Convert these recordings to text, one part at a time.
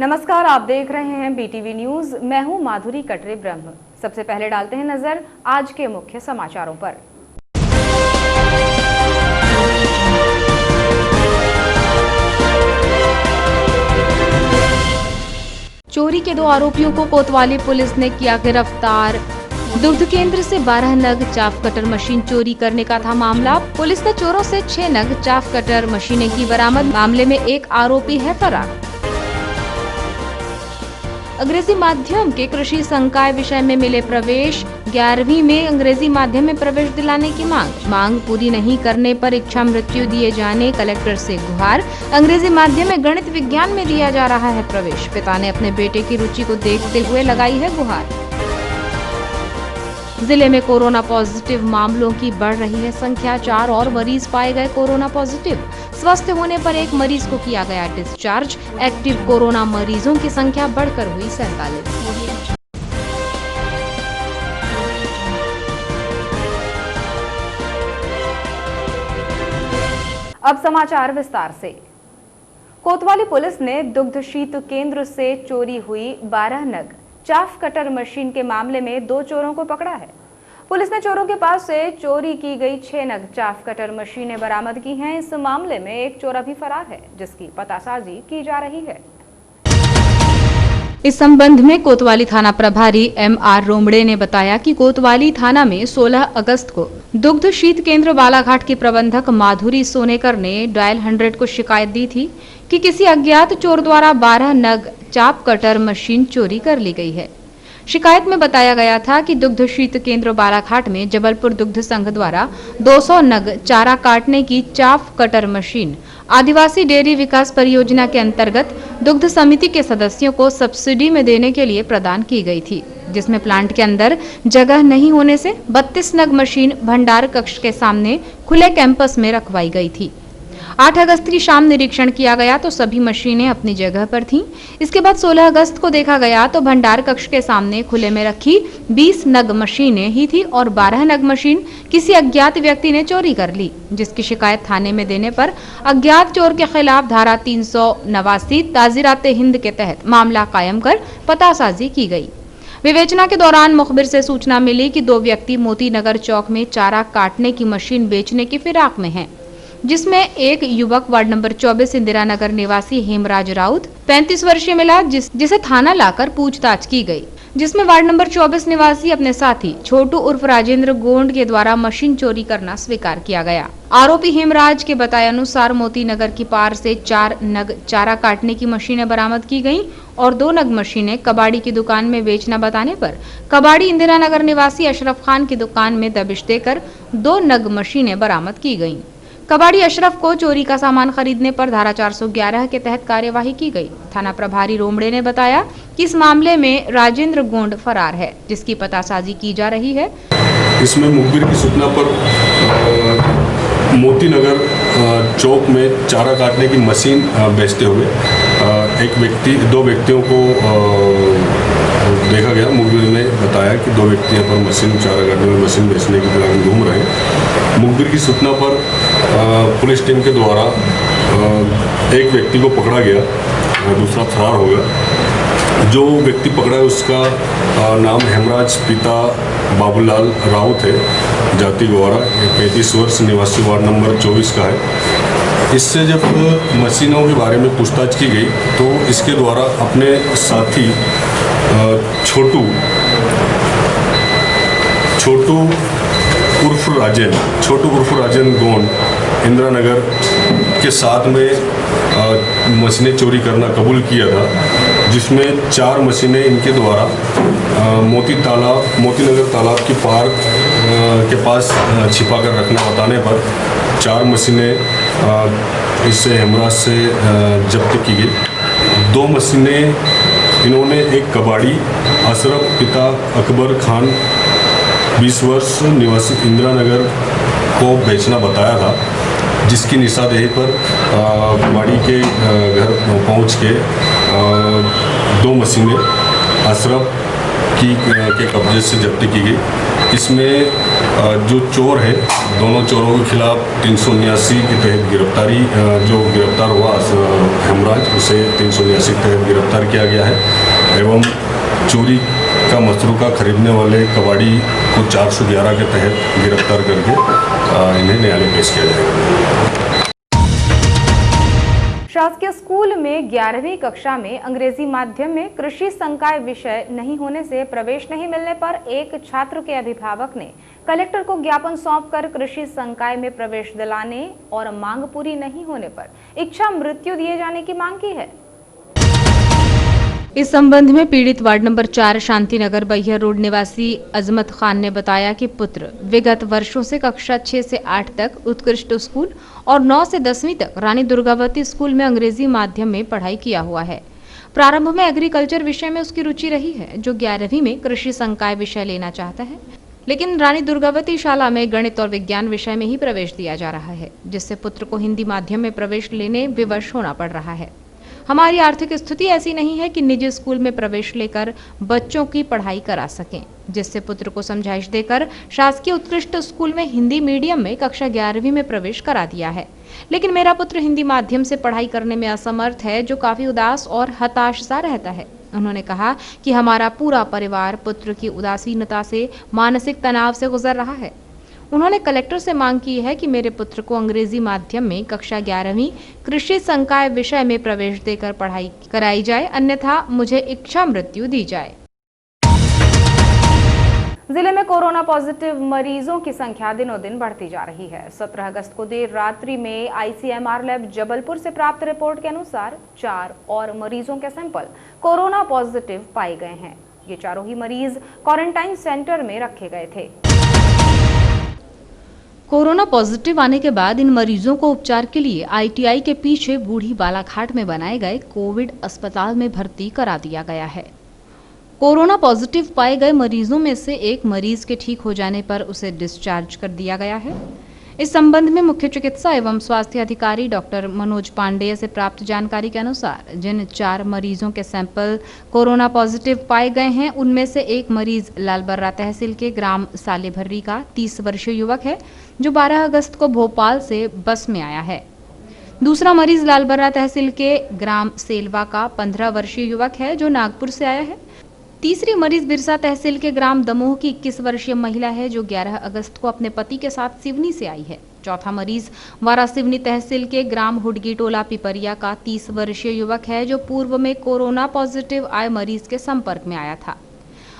नमस्कार, आप देख रहे हैं BTV न्यूज। मैं हूं माधुरी कटरे ब्रह्म। सबसे पहले डालते हैं नजर आज के मुख्य समाचारों पर। चोरी के 2 आरोपियों को कोतवाली पुलिस ने किया गिरफ्तार। दुग्ध केंद्र से 12 नग चाफ कटर मशीन चोरी करने का था मामला। पुलिस ने चोरों से 6 नग चाफ कटर मशीनें की बरामद। मामले में एक आरोपी है फरार। अंग्रेजी माध्यम के कृषि संकाय विषय में मिले प्रवेश। 11वीं में अंग्रेजी माध्यम में प्रवेश दिलाने की मांग पूरी नहीं करने पर इच्छा मृत्यु दिए जाने, कलेक्टर से गुहार। अंग्रेजी माध्यम में गणित विज्ञान में दिया जा रहा है प्रवेश। पिता ने अपने बेटे की रुचि को देखते हुए लगाई है गुहार। जिले में कोरोना पॉजिटिव मामलों की बढ़ रही है संख्या। 4 और मरीज पाए गए कोरोना पॉजिटिव। स्वस्थ होने पर एक मरीज को किया गया डिस्चार्ज। एक्टिव कोरोना मरीजों की संख्या बढ़कर हुई 47। अब समाचार विस्तार से। कोतवाली पुलिस ने दुग्ध शीत केंद्र से चोरी हुई 12 नग चाफ कटर मशीन के मामले में 2 चोरों को पकड़ा है। पुलिस ने चोरों के पास से चोरी की गई 6 नग चाफ कटर मशीनें बरामद की हैं। इस मामले में एक चोर अभी फरार है, जिसकी पतासाजी की जा रही है। इस संबंध में कोतवाली थाना प्रभारी MR रोमड़े ने बताया कि कोतवाली थाना में 16 अगस्त को दुग्ध शीत केंद्र बालाघाट की प्रबंधक माधुरी सोनेकर ने डायल 100 को शिकायत दी थी कि किसी अज्ञात चोर द्वारा 12 नग चाप कटर मशीन चोरी कर ली गई है। शिकायत में बताया गया था कि दुग्ध शीत केंद्र बालाघाट में जबलपुर दुग्ध संघ द्वारा 200 नग चारा काटने की चाफ कटर मशीन आदिवासी डेयरी विकास परियोजना के अंतर्गत दुग्ध समिति के सदस्यों को सब्सिडी में देने के लिए प्रदान की गई थी, जिसमें प्लांट के अंदर जगह नहीं होने से 32 नग मशीन भंडार कक्ष के सामने खुले कैंपस में रखवाई गई थी। 8 अगस्त की शाम निरीक्षण किया गया तो सभी मशीनें अपनी जगह पर थीं। इसके बाद 16 अगस्त को देखा गया तो भंडार कक्ष के सामने खुले में रखी 20 नग मशीनें ही थी और 12 नग मशीन किसी अज्ञात व्यक्ति ने चोरी कर ली, जिसकी शिकायत थाने में देने पर अज्ञात चोर के खिलाफ धारा 389 ताज़ीरात हिंद के तहत मामला कायम कर पतासाजी की गई। विवेचना के दौरान मुखबिर से सूचना मिली कि 2 व्यक्ति मोती नगर चौक में चारा काटने की मशीन बेचने की फिराक में हैं, जिसमें एक युवक वार्ड नंबर 24 इंदिरा नगर निवासी हेमराज राउत 35 वर्षीय मिला, जिसे थाना लाकर पूछताछ की गई, जिसमें वार्ड नंबर 24 निवासी अपने साथी छोटू उर्फ राजेंद्र गोंड के द्वारा मशीन चोरी करना स्वीकार किया गया। आरोपी हेमराज के बताए अनुसार मोती नगर की पार से 4 नग चारा काटने की मशीनें बरामद की गयी और 2 नग मशीनें कबाड़ी की दुकान में बेचना बताने पर कबाड़ी इंदिरा नगर निवासी अशरफ खान की दुकान में दबिश देकर 2 नग मशीनें बरामद की गयी। कबाड़ी अशरफ को चोरी का सामान खरीदने पर धारा 411 के तहत कार्यवाही की गई। थाना प्रभारी रोमड़े ने बताया कि इस मामले में राजेंद्र गोंड फरार है, जिसकी पतासाजी की जा रही है। इसमें मुखबिर की सूचना पर मोती नगर चौक में चारा काटने की मशीन बेचते हुए 2 व्यक्तियों को देखा गया। मुखबिर ने बताया कि 2 व्यक्ति यहाँ पर मशीन चारा काटने में मशीन बेचने के दौरान घूम रहे हैं। मुखबिर की सूचना पर पुलिस टीम के द्वारा एक व्यक्ति को पकड़ा गया, दूसरा फरार हो गया। जो व्यक्ति पकड़ा है उसका नाम हेमराज पिता बाबूलाल राउत है, जाति गवारा, 35 वर्ष, निवासी वार्ड नंबर 24 का है। इससे जब मशीनों के बारे में पूछताछ की गई तो इसके द्वारा अपने साथी छोटू उर्फ राजन गोंड इंदिरा नगर के साथ में मशीनें चोरी करना कबूल किया था, जिसमें 4 मशीनें इनके द्वारा मोती नगर तालाब की पार के पास छिपा कर रखना बताने पर 4 मशीनें इससे हेमराज से जब्त की गई। 2 मशीनें इन्होंने एक कबाड़ी अशरफ पिता अकबर खान 20 वर्ष निवासी इंदिरा नगर को बेचना बताया था, जिसकी निशानदेही पर कबाड़ी के घर पहुंच के 2 मशीनें अशरफ के कब्जे से जब्ती की गई। इसमें जो चोर है, दोनों चोरों के खिलाफ 379 के तहत गिरफ्तारी, जो गिरफ्तार हुआ हेमराज, उसे 379 के तहत गिरफ्तार किया गया है एवं चोरी का मसरूका खरीदने वाले कबाड़ी को 411 के तहत गिरफ्तार करके इन्हें न्यायालय पेश किया जाएगा। शासकीय स्कूल में 11वीं कक्षा में अंग्रेजी माध्यम में कृषि संकाय विषय नहीं होने से प्रवेश नहीं मिलने पर एक छात्र के अभिभावक ने कलेक्टर को ज्ञापन सौंपकर कृषि संकाय में प्रवेश दिलाने और मांग पूरी नहीं होने पर इच्छा मृत्यु दिए जाने की मांग की है। इस संबंध में पीड़ित ward number 4 Shantinagar Baihar road निवासी अजमत खान ने बताया कि पुत्र विगत वर्षों से कक्षा 6 से 8 तक उत्कृष्ट स्कूल और 9 से 10वीं तक रानी दुर्गावती स्कूल में अंग्रेजी माध्यम में पढ़ाई किया हुआ है। प्रारंभ में एग्रीकल्चर विषय में उसकी रुचि रही है, जो 11वीं में कृषि संकाय विषय लेना चाहता है, लेकिन रानी दुर्गावती शाला में गणित और विज्ञान विषय में ही प्रवेश दिया जा रहा है, जिससे पुत्र को हिंदी माध्यम में प्रवेश लेने विवश होना पड़ रहा है। हमारी आर्थिक स्थिति ऐसी नहीं है कि निजी स्कूल में प्रवेश लेकर बच्चों की पढ़ाई करा सकें, जिससे पुत्र को समझाइश देकर शासकीय उत्कृष्ट स्कूल में हिंदी मीडियम में कक्षा 11वीं में प्रवेश करा दिया है। लेकिन मेरा पुत्र हिंदी माध्यम से पढ़ाई करने में असमर्थ है, जो काफी उदास और हताश सा रहता है। उन्होंने कहा कि हमारा पूरा परिवार पुत्र की उदासीनता से, मानसिक तनाव से गुजर रहा है। उन्होंने कलेक्टर से मांग की है कि मेरे पुत्र को अंग्रेजी माध्यम में कक्षा 11वीं कृषि संकाय विषय में प्रवेश देकर पढ़ाई कराई जाए, अन्यथा मुझे इच्छा मृत्यु दी जाए। जिले में कोरोना पॉजिटिव मरीजों की संख्या दिनों दिन बढ़ती जा रही है। 17 अगस्त को देर रात्रि में आईसीएमआर लैब जबलपुर से प्राप्त रिपोर्ट के अनुसार 4 और मरीजों के सैंपल कोरोना पॉजिटिव पाए गए हैं। ये चारों ही मरीज क्वारंटाइन सेंटर में रखे गए थे। कोरोना पॉजिटिव आने के बाद इन मरीजों को उपचार के लिए आईटीआई के पीछे बूढ़ी बालाघाट में बनाए गए कोविड अस्पताल में भर्ती करा दिया गया है। कोरोना पॉजिटिव पाए गए मरीजों में से एक मरीज के ठीक हो जाने पर उसे डिस्चार्ज कर दिया गया है। इस संबंध में मुख्य चिकित्सा एवं स्वास्थ्य अधिकारी डॉक्टर मनोज पांडेय से प्राप्त जानकारी के अनुसार जिन 4 मरीजों के सैंपल कोरोना पॉजिटिव पाए गए हैं, उनमें से एक मरीज लालबर्रा तहसील के ग्राम सालेभर्री का 30 वर्षीय युवक है, जो 12 अगस्त को भोपाल से बस में आया है। दूसरा मरीज लालबर्रा तहसील के ग्राम सेलवा का 15 वर्षीय युवक है, जो नागपुर से आया है। तीसरी मरीज बिरसा तहसील के ग्राम दमोह की 21 वर्षीय महिला है, जो 11 अगस्त को अपने पति के साथ सिवनी से आई है। चौथा मरीज वारासिवनी तहसील के ग्राम हुडगी टोला पिपरिया का 30 वर्षीय युवक है, जो पूर्व में कोरोना पॉजिटिव आए मरीज के संपर्क में आया था।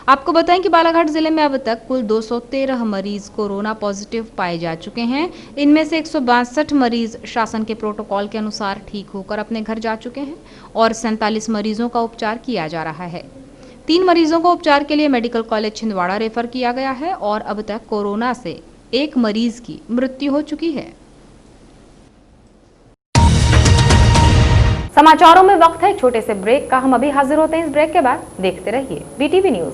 आपको बताएं कि बालाघाट जिले में अब तक कुल 213 मरीज कोरोना पॉजिटिव पाए जा चुके हैं। इनमें से 162 मरीज शासन के प्रोटोकॉल के अनुसार ठीक होकर अपने घर जा चुके हैं और 47 मरीजों का उपचार किया जा रहा है। 3 मरीजों को उपचार के लिए मेडिकल कॉलेज छिंदवाड़ा रेफर किया गया है और अब तक कोरोना से 1 मरीज की मृत्यु हो चुकी है। समाचारों में वक्त है छोटे से ब्रेक का। हम अभी हाजिर होते हैं इस ब्रेक के बाद। देखते रहिए BTV news.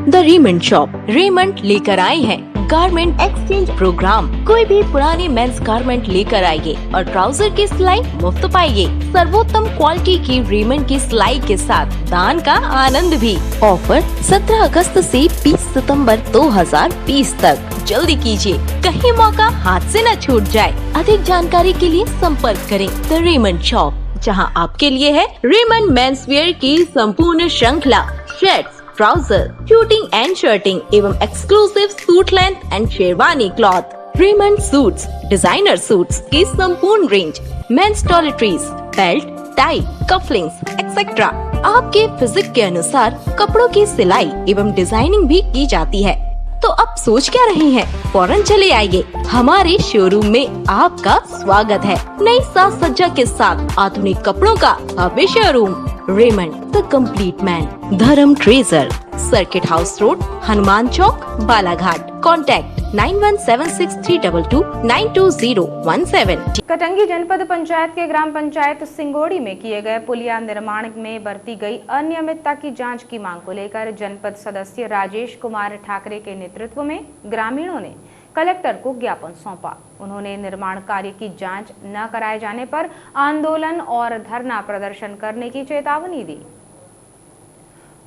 The Raymond shop Raymond लेकर आए हैं गारमेंट एक्सचेंज प्रोग्राम। कोई भी पुराने मेंस गारमेंट लेकर आइए और ट्राउजर की सिलाई मुफ्त पाइए। सर्वोत्तम क्वालिटी की रेमंड की सिलाई के साथ दान का आनंद भी। ऑफर 17 अगस्त से 20 सितंबर 2020 तक। जल्दी कीजिए, कहीं मौका हाथ से न छूट जाए। अधिक जानकारी के लिए संपर्क करें द रेमंड शॉप, जहां आपके लिए है रेमंड मेंस वेयर की संपूर्ण श्रृंखला, shirts, trouser, shooting and shirting एवं exclusive suit length and sherwani cloth. Raymond suits, designer suits की संपूर्ण range, mens toiletries, belt, tie, cufflinks etcetera. आपके फिजिक के अनुसार कपड़ों की सिलाई एवं डिजाइनिंग भी की जाती है। तो अब सोच क्या रहे हैं, फौरन चले आइए। हमारे शोरूम में आपका स्वागत है। नई साज सज्जा के साथ आधुनिक कपड़ों का भव्य शोरूम। Raymond the complete man, Dharam treasure, circuit house road, Hanuman Chowk, Balaghat. Contact 917632922017। Katangi जनपद पंचायत के ग्राम पंचायत सिंगोड़ी में किए गए पुलिया निर्माण में बरती गई अनियमितता की जांच की मांग को लेकर जनपद सदस्य राजेश कुमार ठाकरे के नेतृत्व में ग्रामीणों ने कलेक्टर को ज्ञापन सौंपा। उन्होंने निर्माण कार्य की जांच न कराए जाने पर आंदोलन और धरना प्रदर्शन करने की चेतावनी दी।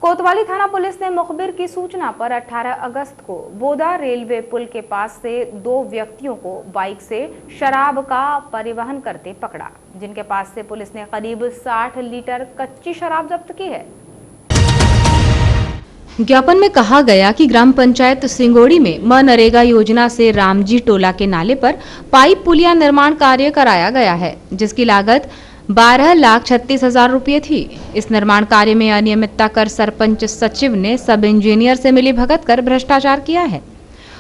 कोतवाली थाना पुलिस ने मुखबिर की सूचना पर 18 अगस्त को बोदा रेलवे पुल के पास से 2 व्यक्तियों को बाइक से शराब का परिवहन करते पकड़ा, जिनके पास से पुलिस ने करीब 60 लीटर कच्ची शराब जब्त की है। ज्ञापन में कहा गया कि ग्राम पंचायत सिंगोड़ी में मनरेगा योजना से रामजी टोला के नाले पर पाइप पुलिया निर्माण कार्य कराया गया है, जिसकी लागत 12,36,000 रुपये थी। इस निर्माण कार्य में अनियमितता कर सरपंच सचिव ने सब इंजीनियर से मिलीभगत कर भ्रष्टाचार किया है।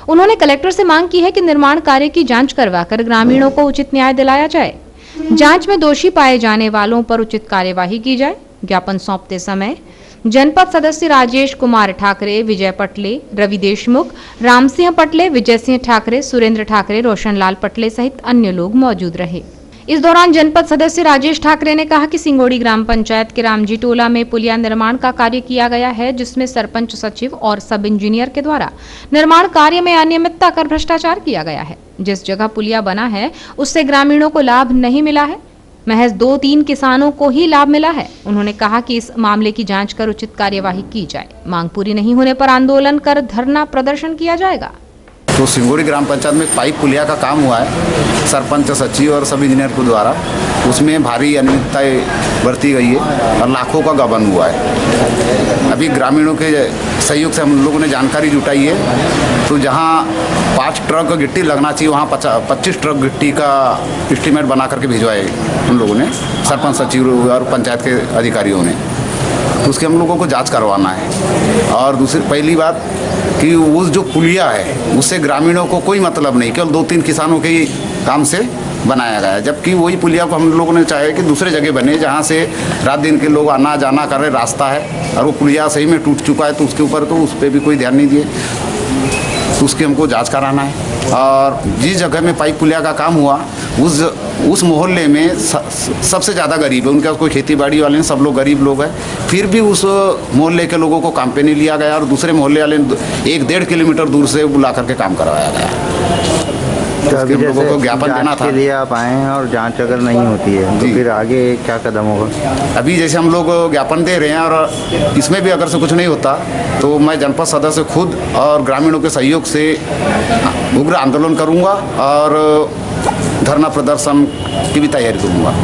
उन्होंने कलेक्टर से मांग की है कि निर्माण कार्य की जांच करवाकर ग्रामीणों को उचित न्याय दिलाया जाए। जांच में दोषी पाए जाने वालों पर उचित कार्यवाही की जाए। ज्ञापन सौंपते समय जनपद सदस्य राजेश कुमार ठाकरे, विजय पटले, रवि देशमुख, रामसिंह पटले, विजय सिंह ठाकरे, सुरेंद्र ठाकरे, रोशनलाल पटले सहित अन्य लोग मौजूद रहे। इस दौरान जनपद सदस्य राजेश ठाकरे ने कहा कि सिंगोड़ी ग्राम पंचायत के रामजी टोला में पुलिया निर्माण का कार्य किया गया है, जिसमें सरपंच सचिव और सब इंजीनियर के द्वारा निर्माण कार्य में अनियमितता कर भ्रष्टाचार किया गया है। जिस जगह पुलिया बना है उससे ग्रामीणों को लाभ नहीं मिला है, महज 2-3 किसानों को ही लाभ मिला है। उन्होंने कहा कि इस मामले की जांच कर उचित कार्यवाही की जाए। मांग पूरी नहीं होने पर आंदोलन कर धरना प्रदर्शन किया जाएगा। तो सिंगोड़ी ग्राम पंचायत में पाइप पुलिया का काम हुआ है सरपंच सचिव और सब इंजीनियर के द्वारा, उसमें भारी अनियमितताएं बरती गई है और लाखों का गबन हुआ है। अभी ग्रामीणों के सहयोग से हम लोगों ने जानकारी जुटाई है, तो जहां 5 ट्रक गिट्टी लगना चाहिए वहां 25 ट्रक गिट्टी का एस्टीमेट बना करके भिजवाए हम लोगों ने, सरपंच सचिव और पंचायत के अधिकारियों ने। तो उसके हम लोगों को जाँच करवाना है। और दूसरी पहली बात कि वो जो पुलिया है उससे ग्रामीणों को कोई मतलब नहीं, केवल 2-3 किसानों के काम से बनाया गया है, जबकि वही पुलिया को हम लोगों ने चाहे कि दूसरे जगह बने जहाँ से रात दिन के लोग आना जाना कर रहे, रास्ता है और वो पुलिया सही में टूट चुका है, तो उसके ऊपर तो उस पर भी कोई ध्यान नहीं दिए, तो उसकी हमको जांच कराना है। और जिस जगह में पाइप पुलिया का काम हुआ उस मोहल्ले में सबसे ज़्यादा गरीब है, उनका कोई खेती बाड़ी वाले हैं, सब लोग गरीब लोग हैं, फिर भी उस मोहल्ले के लोगों को काम पे नहीं लिया गया और दूसरे मोहल्ले वाले 1-1.5 किलोमीटर दूर से बुला करके काम करवाया गया। तो अभी लोगों को ज्ञापन देना था के लिए आप आए हैं और जांच अगर नहीं होती है तो फिर आगे क्या कदम होगा? अभी जैसे हम लोग ज्ञापन दे रहे हैं और इसमें भी अगर से कुछ नहीं होता तो मैं जनपद सदस्य खुद और ग्रामीणों के सहयोग से उग्र आंदोलन करूंगा और धरना प्रदर्शन की भी तैयारी करूंगा।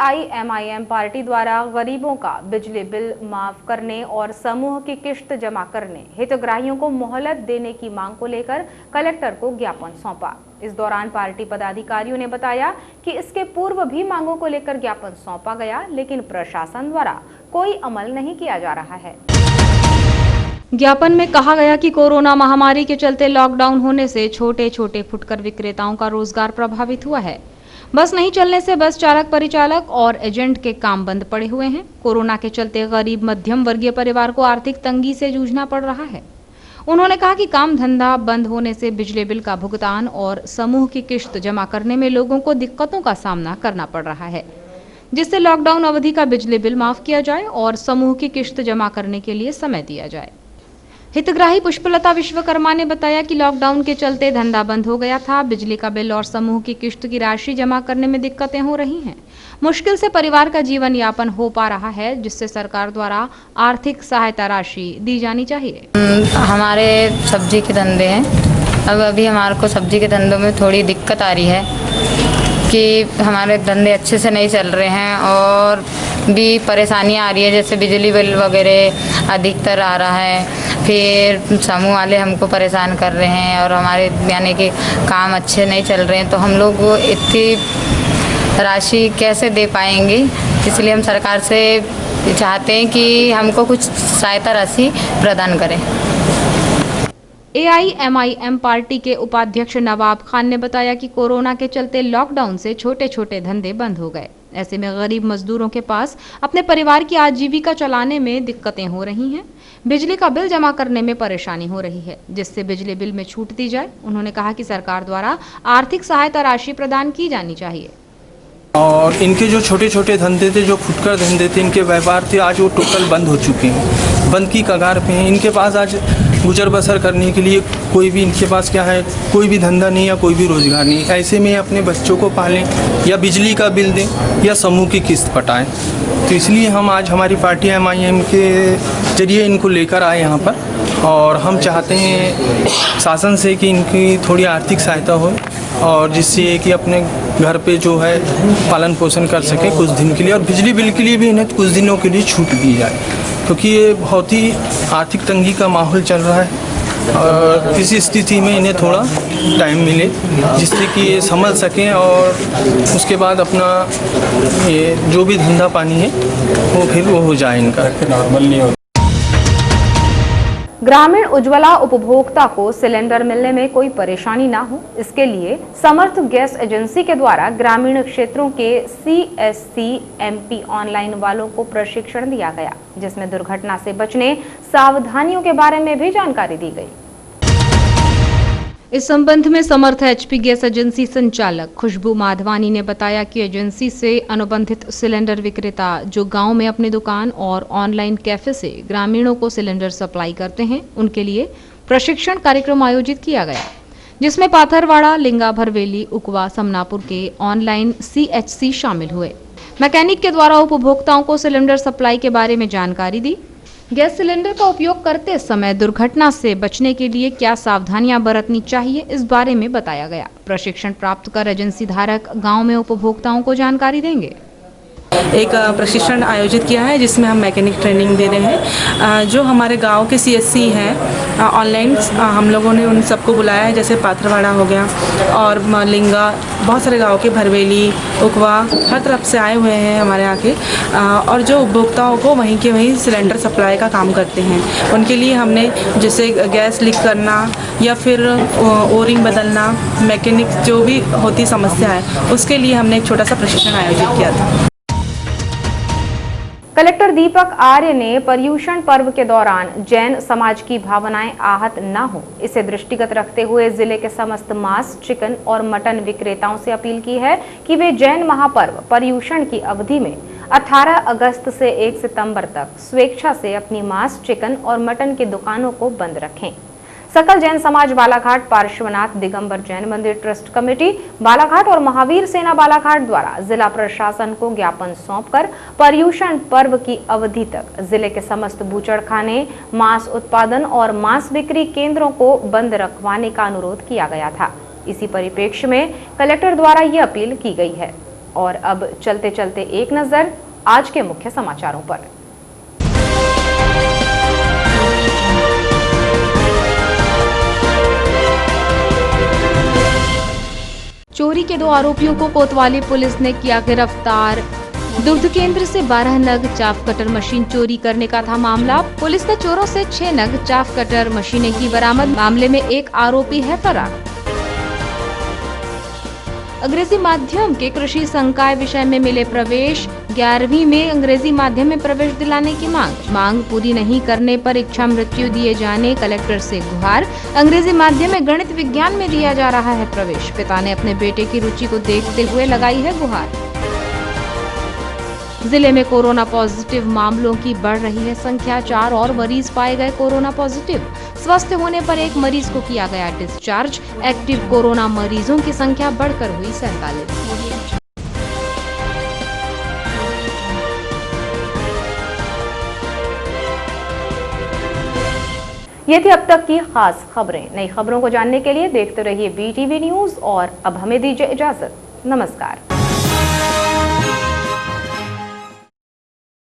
AIMIM पार्टी द्वारा गरीबों का बिजली बिल माफ करने और समूह की किश्त जमा करने हितग्राहियों को मोहलत देने की मांग को लेकर कलेक्टर को ज्ञापन सौंपा। इस दौरान पार्टी पदाधिकारियों ने बताया कि इसके पूर्व भी मांगों को लेकर ज्ञापन सौंपा गया, लेकिन प्रशासन द्वारा कोई अमल नहीं किया जा रहा है। ज्ञापन में कहा गया कि कोरोना महामारी के चलते लॉकडाउन होने से छोटे छोटे फुटकर विक्रेताओं का रोजगार प्रभावित हुआ है। बस नहीं चलने से बस चालक, परिचालक और एजेंट के काम बंद पड़े हुए हैं। कोरोना के चलते गरीब मध्यम वर्गीय परिवार को आर्थिक तंगी से जूझना पड़ रहा है। उन्होंने कहा कि काम धंधा बंद होने से बिजली बिल का भुगतान और समूह की किश्त जमा करने में लोगों को दिक्कतों का सामना करना पड़ रहा है, जिससे लॉकडाउन अवधि का बिजली बिल माफ किया जाए और समूह की किश्त जमा करने के लिए समय दिया जाए। हितग्राही पुष्पलता विश्वकर्मा ने बताया कि लॉकडाउन के चलते धंधा बंद हो गया था। बिजली का बिल और समूह की किश्त की राशि जमा करने में दिक्कतें हो रही हैं। मुश्किल से परिवार का जीवन यापन हो पा रहा है, जिससे सरकार द्वारा आर्थिक सहायता राशि दी जानी चाहिए। हमारे सब्जी के धंधे हैं, अब अभी हमारे को सब्जी के धंधों में थोड़ी दिक्कत आ रही है कि हमारे धंधे अच्छे से नहीं चल रहे हैं और भी परेशानियाँ आ रही है, जैसे बिजली बिल वगैरह अधिकतर आ रहा है, फिर समूह वाले हमको परेशान कर रहे हैं और हमारे यानी कि काम अच्छे नहीं चल रहे हैं, तो हम लोग इतनी राशि कैसे दे पाएंगे। इसलिए हम सरकार से चाहते हैं कि हमको कुछ सहायता राशि प्रदान करें। AIMIM पार्टी के उपाध्यक्ष नवाब खान ने बताया कि कोरोना के चलते लॉकडाउन से छोटे छोटे धंधे बंद हो गए। ऐसे में गरीब मजदूरों के पास अपने परिवार की आजीविका चलाने में दिक्कतें हो रही हैं। बिजली का बिल जमा करने में परेशानी हो रही है, जिससे बिजली बिल में छूट दी जाए। उन्होंने कहा कि सरकार द्वारा आर्थिक सहायता राशि प्रदान की जानी चाहिए। और इनके जो छोटे छोटे धंधे थे, जो फुटकर धंधे थे, इनके व्यापार थे, आज वो टोटल बंद हो चुके हैं, बंद की कगार पे हैं। इनके पास आज गुजर बसर करने के लिए कोई भी इनके पास क्या है, कोई भी धंधा नहीं या कोई भी रोजगार नहीं। ऐसे में अपने बच्चों को पालें या बिजली का बिल दें या समूह की किस्त पटाएं, तो तो इसलिए हम आज हमारी पार्टी MIM के जरिए इनको लेकर आए यहाँ पर, और हम चाहते हैं शासन से कि इनकी थोड़ी आर्थिक सहायता हो, और जिससे कि अपने घर पे जो है पालन पोषण कर सके कुछ दिन के लिए, और बिजली बिल के लिए भी इन्हें कुछ दिनों के लिए छूट दी जाए, क्योंकि ये बहुत ही आर्थिक तंगी का माहौल चल रहा है, और इस स्थिति में इन्हें थोड़ा टाइम मिले जिससे कि ये समझ सकें, और उसके बाद अपना ये जो भी धंधा पानी है वो फिर वो हो जाए इनका नॉर्मल नहीं हो। ग्रामीण उज्ज्वला उपभोक्ता को सिलेंडर मिलने में कोई परेशानी ना हो, इसके लिए समर्थ गैस एजेंसी के द्वारा ग्रामीण क्षेत्रों के CSC MP ऑनलाइन वालों को प्रशिक्षण दिया गया, जिसमें दुर्घटना से बचने सावधानियों के बारे में भी जानकारी दी गई। इस संबंध में समर्थ HP गैस एजेंसी संचालक खुशबू माधवानी ने बताया कि एजेंसी से अनुबंधित सिलेंडर विक्रेता जो गांव में अपनी दुकान और ऑनलाइन कैफे से ग्रामीणों को सिलेंडर सप्लाई करते हैं, उनके लिए प्रशिक्षण कार्यक्रम आयोजित किया गया, जिसमें पाथरवाड़ा, लिंगा भरवेली, उकवा, समनापुर के ऑनलाइन CHC शामिल हुए। मैकेनिक के द्वारा उपभोक्ताओं को सिलेंडर सप्लाई के बारे में जानकारी दी। गैस सिलेंडर का उपयोग करते समय दुर्घटना से बचने के लिए क्या सावधानियां बरतनी चाहिए, इस बारे में बताया गया। प्रशिक्षण प्राप्त कर एजेंसी धारक गांव में उपभोक्ताओं को जानकारी देंगे। एक प्रशिक्षण आयोजित किया है जिसमें हम मैकेनिक ट्रेनिंग दे रहे हैं। जो हमारे गांव के CSC हैं ऑनलाइन, हम लोगों ने उन सबको बुलाया है, जैसे पाथरवाड़ा हो गया और लिंगा, बहुत सारे गांव के, भरवेली, उकवा, हर तरफ से आए हुए हैं हमारे यहाँ के, और जो उपभोक्ताओं को वहीं के वहीं सिलेंडर सप्लाई का काम करते हैं। उनके लिए हमने जैसे गैस लीक करना या फिर ओरिंग बदलना, मैकेनिक जो भी होती समस्या है, उसके लिए हमने एक छोटा सा प्रशिक्षण आयोजित किया था। कलेक्टर दीपक आर्य ने पर्युषण पर्व के दौरान जैन समाज की भावनाएं आहत न हो, इसे दृष्टिगत रखते हुए जिले के समस्त मांस, चिकन और मटन विक्रेताओं से अपील की है कि वे जैन महापर्व पर्युषण की अवधि में 18 अगस्त से 1 सितंबर तक स्वेच्छा से अपनी मांस, चिकन और मटन की दुकानों को बंद रखें। सकल जैन समाज बालाघाट, पार्श्वनाथ दिगंबर जैन मंदिर ट्रस्ट कमेटी बालाघाट और महावीर सेना बालाघाट द्वारा जिला प्रशासन को ज्ञापन सौंपकर पर्युषण पर्व की अवधि तक जिले के समस्त बूचड़खाने, मांस उत्पादन और मांस बिक्री केंद्रों को बंद रखवाने का अनुरोध किया गया था। इसी परिप्रेक्ष्य में कलेक्टर द्वारा ये अपील की गई है। और अब चलते चलते एक नजर आज के मुख्य समाचारों पर। चोरी के 2 आरोपियों को कोतवाली पुलिस ने किया गिरफ्तार। दुग्ध केंद्र से 12 नग चाफ कटर मशीन चोरी करने का था मामला। पुलिस ने चोरों से 6 नग चाफ कटर मशीनें की बरामद। मामले में एक आरोपी है फरार। अंग्रेजी माध्यम के कृषि संकाय विषय में मिले प्रवेश। 11वीं में अंग्रेजी माध्यम में प्रवेश दिलाने की मांग पूरी नहीं करने पर इच्छा मृत्यु दिए जाने, कलेक्टर से गुहार। अंग्रेजी माध्यम में गणित विज्ञान में दिया जा रहा है प्रवेश। पिता ने अपने बेटे की रुचि को देखते हुए लगाई है गुहार। जिले में कोरोना पॉजिटिव मामलों की बढ़ रही है संख्या। 4 और मरीज पाए गए कोरोना पॉजिटिव। स्वस्थ होने पर एक मरीज को किया गया डिस्चार्ज। एक्टिव कोरोना मरीजों की संख्या बढ़कर हुई 47। ये थी अब तक की खास खबरें। नई खबरों को जानने के लिए देखते रहिए BTV न्यूज और अब हमें दीजिए इजाजत। नमस्कार।